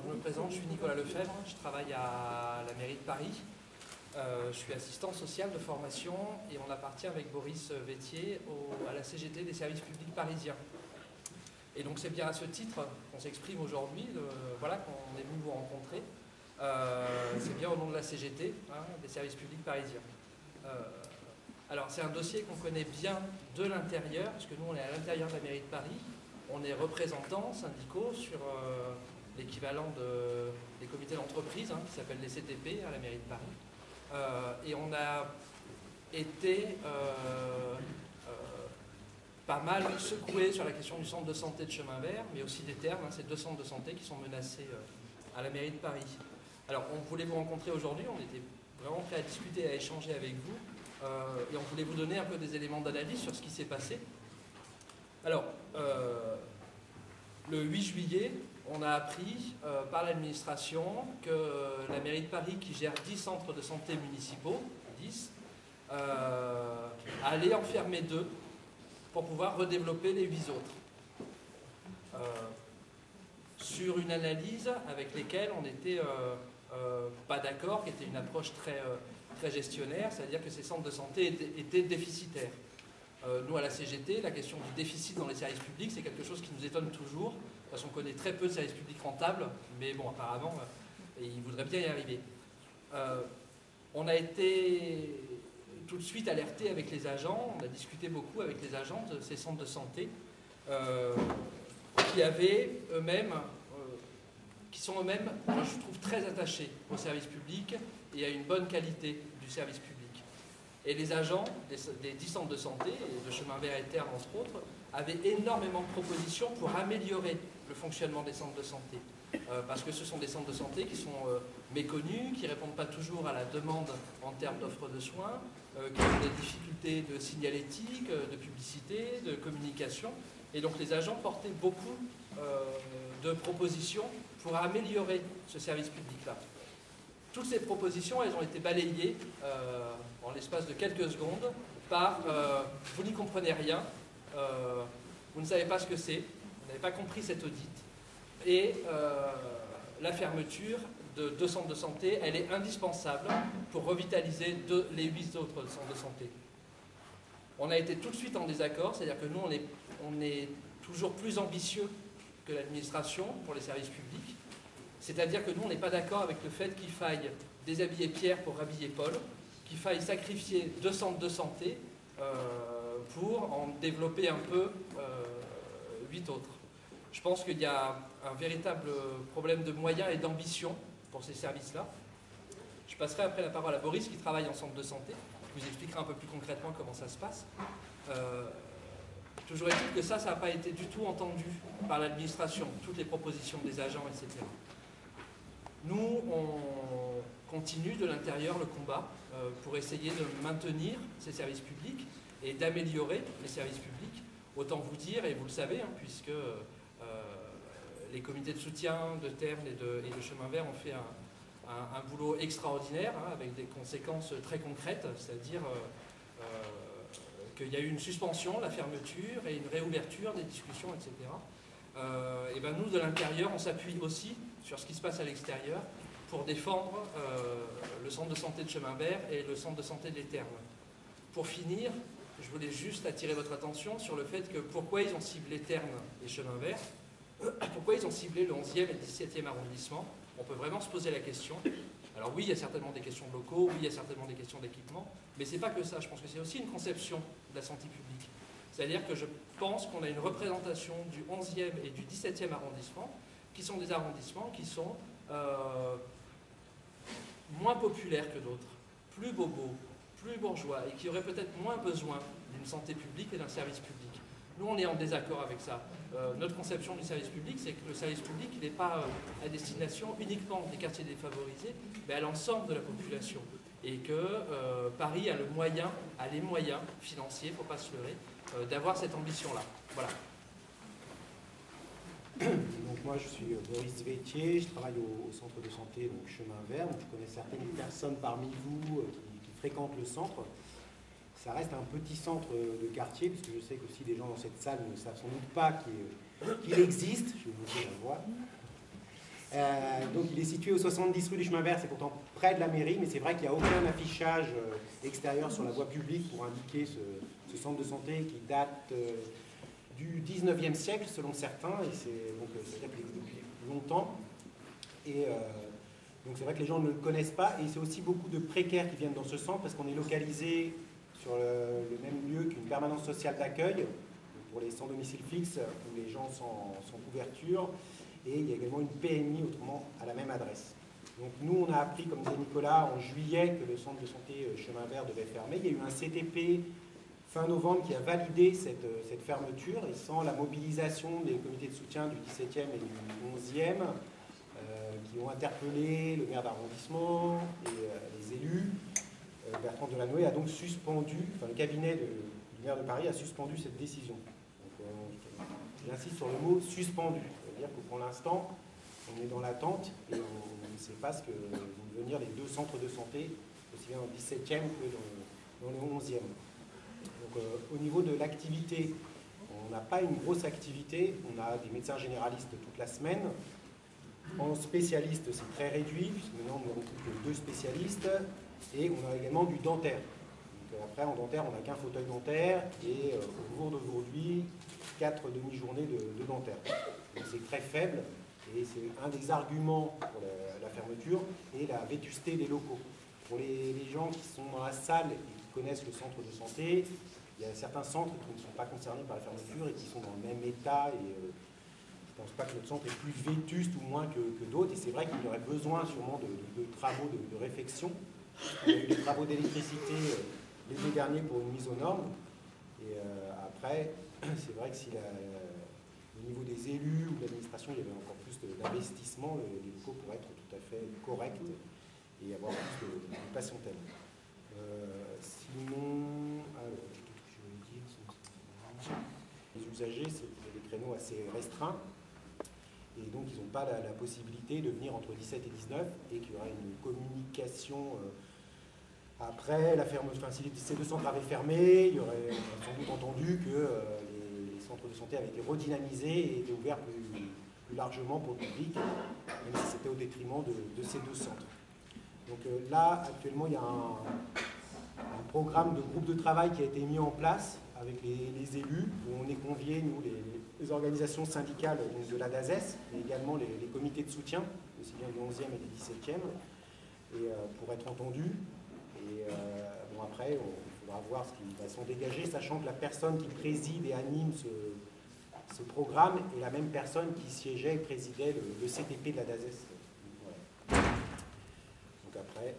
je me présente, je suis Nicolas Lefebvre, je travaille à la mairie de Paris. Je suis assistant social de formation et on appartient avec Boris Vétier à la CGT des services publics parisiens. Et donc c'est bien à ce titre qu'on s'exprime aujourd'hui, voilà, qu'on est venu vous rencontrer. C'est bien au nom de la CGT, hein, des services publics parisiens. Alors c'est un dossier qu'on connaît bien de l'intérieur, parce que nous on est à l'intérieur de la mairie de Paris. On est représentants syndicaux sur l'équivalent des comités d'entreprise, hein, qui s'appellent les CTP à la mairie de Paris. Et on a été pas mal secoué sur la question du centre de santé de Chemin Vert, mais aussi des termes, hein, ces deux centres de santé qui sont menacés à la mairie de Paris. Alors on voulait vous rencontrer aujourd'hui, on était vraiment prêts à discuter, à échanger avec vous, et on voulait vous donner un peu des éléments d'analyse sur ce qui s'est passé. Alors, le 8 juillet, on a appris par l'administration que la mairie de Paris, qui gère 10 centres de santé municipaux, 10, allait en fermer 2 pour pouvoir redévelopper les 8 autres. Sur une analyse avec laquelle on n'était pas d'accord, qui était une approche très gestionnaire, c'est-à-dire que ces centres de santé étaient déficitaires. Nous, à la CGT, la question du déficit dans les services publics, c'est quelque chose qui nous étonne toujours, parce qu'on connaît très peu de services publics rentables, mais bon, apparemment, ils voudraient bien y arriver. On a été tout de suite alerté avec les agents, on a discuté beaucoup avec les agents de ces centres de santé, qui avaient eux-mêmes, qui sont eux-mêmes, je trouve, très attachés au service public et à une bonne qualité du service public. Et les agents des 10 centres de santé, et de Chemin Vert et Terre entre autres, avaient énormément de propositions pour améliorer le fonctionnement des centres de santé. Parce que ce sont des centres de santé qui sont méconnus, qui ne répondent pas toujours à la demande en termes d'offres de soins, qui ont des difficultés de signalétique, de publicité, de communication. Et donc les agents portaient beaucoup de propositions pour améliorer ce service public-là. Toutes ces propositions, elles ont été balayées en l'espace de quelques secondes par « vous n'y comprenez rien, vous ne savez pas ce que c'est, vous n'avez pas compris cet audit » et la fermeture de 2 centres de santé, elle est indispensable pour revitaliser les 8 autres centres de santé. On a été tout de suite en désaccord, c'est-à-dire que nous, on est toujours plus ambitieux que l'administration pour les services publics. C'est-à-dire que nous, on n'est pas d'accord avec le fait qu'il faille déshabiller Pierre pour habiller Paul, qu'il faille sacrifier 2 centres de santé pour en développer un peu 8 autres. Je pense qu'il y a un véritable problème de moyens et d'ambition pour ces services-là. Je passerai après la parole à Boris, qui travaille en centre de santé, qui vous expliquera un peu plus concrètement comment ça se passe. Toujours est-il que ça n'a pas été du tout entendu par l'administration, toutes les propositions des agents, etc. Nous, on continue de l'intérieur le combat pour essayer de maintenir ces services publics et d'améliorer les services publics. Autant vous dire, et vous le savez, hein, puisque les comités de soutien de Terne et de Chemin Vert ont fait un boulot extraordinaire, hein, avec des conséquences très concrètes, c'est-à-dire qu'il y a eu une suspension, la fermeture et une réouverture des discussions, etc. Et ben nous, de l'intérieur, on s'appuie aussi sur ce qui se passe à l'extérieur pour défendre le centre de santé de Chemin Vert et le centre de santé des Termes. Pour finir, je voulais juste attirer votre attention sur le fait que pourquoi ils ont ciblé Termes et Chemin Vert, pourquoi ils ont ciblé le 11e et le 17e arrondissement. On peut vraiment se poser la question. Alors oui, il y a certainement des questions de locaux, oui, il y a certainement des questions d'équipement, mais c'est pas que ça. Je pense que c'est aussi une conception de la santé publique. C'est-à-dire que je pense qu'on a une représentation du 11e et du 17e arrondissement, qui sont des arrondissements qui sont moins populaires que d'autres, plus bobos, plus bourgeois, et qui auraient peut-être moins besoin d'une santé publique et d'un service public. Nous, on est en désaccord avec ça. Notre conception du service public, c'est que le service public, il n'est pas à destination uniquement des quartiers défavorisés, mais à l'ensemble de la population. Et que Paris a les moyens financiers, il ne faut pas se leurrer, d'avoir cette ambition-là. Voilà. Donc moi, je suis Boris Vétier, je travaille au centre de santé donc Chemin Vert. Donc je connais certaines personnes parmi vous qui fréquentent le centre. Ça reste un petit centre de quartier, puisque je sais qu'aussi des gens dans cette salle ne savent sans doute pas qu'il existe. Je vais vous montrer la voie. Donc il est situé au 70 rue du Chemin Vert, c'est pourtant près de la mairie, mais c'est vrai qu'il n'y a aucun affichage extérieur sur la voie publique pour indiquer ce centre de santé qui date du 19e siècle selon certains, et c'est-à-dire qu'il existe depuis longtemps. Et donc c'est vrai que les gens ne le connaissent pas, et c'est aussi beaucoup de précaires qui viennent dans ce centre parce qu'on est localisé sur le même lieu qu'une permanence sociale d'accueil pour les sans domicile fixe où les gens sont sans couverture, et il y a également une PMI autrement à la même adresse. Donc nous on a appris, comme disait Nicolas, en juillet que le centre de santé Chemin Vert devait fermer. Il y a eu un CTP fin novembre qui a validé cette fermeture, et sans la mobilisation des comités de soutien du 17e et du 11e qui ont interpellé le maire d'arrondissement et les élus, Bertrand Delanoë a donc suspendu, le cabinet du maire de Paris a suspendu cette décision. J'insiste sur le mot suspendu, c'est-à-dire que pour l'instant, on est dans l'attente et on ne sait pas ce que vont devenir les deux centres de santé, aussi bien dans le 17e que dans le 11e. Donc, au niveau de l'activité, on n'a pas une grosse activité, on a des médecins généralistes toute la semaine. En spécialistes, c'est très réduit, puisque maintenant nous n'avons plus que 2 spécialistes, et on a également du dentaire. Donc, après, en dentaire, on n'a qu'un fauteuil dentaire, et au jour d'aujourd'hui, 4 demi-journées de dentaire. Donc c'est très faible, et c'est un des arguments pour la fermeture, et la vétusté des locaux. Pour les gens qui sont dans la salle et qui connaissent le centre de santé, il y a certains centres qui ne sont pas concernés par la fermeture et qui sont dans le même état, et je ne pense pas que notre centre est plus vétuste ou moins que d'autres, et c'est vrai qu'il y aurait besoin sûrement de travaux de réfection. Il y a eu des travaux d'électricité l'été dernier pour une mise aux normes, et après, c'est vrai que si au niveau des élus ou de l'administration, il y avait encore plus d'investissement, les locaux pourraient être tout à fait corrects et avoir plus de patientèle. Sinon, je voulais dire, les usagers, c'est des créneaux assez restreints. Et donc, ils n'ont pas la possibilité de venir entre 17 et 19, et qu'il y aura une communication après la fermeture. Enfin, si ces 2 centres avaient fermé, il y aurait sans doute entendu que les centres de santé avaient été redynamisés et étaient ouverts plus largement pour le public, même si c'était au détriment de ces 2 centres. Donc là, actuellement, il y a un programme de groupe de travail qui a été mis en place avec les élus, où on est conviés, nous, les organisations syndicales de la DAZES, mais également les comités de soutien, aussi bien du 11e et du 17e, et pour être entendus. Et bon, après, il faudra voir ce qui va s'en dégager, sachant que la personne qui préside et anime ce programme est la même personne qui siégeait et présidait le CTP de la DAZES. Voilà. Donc après...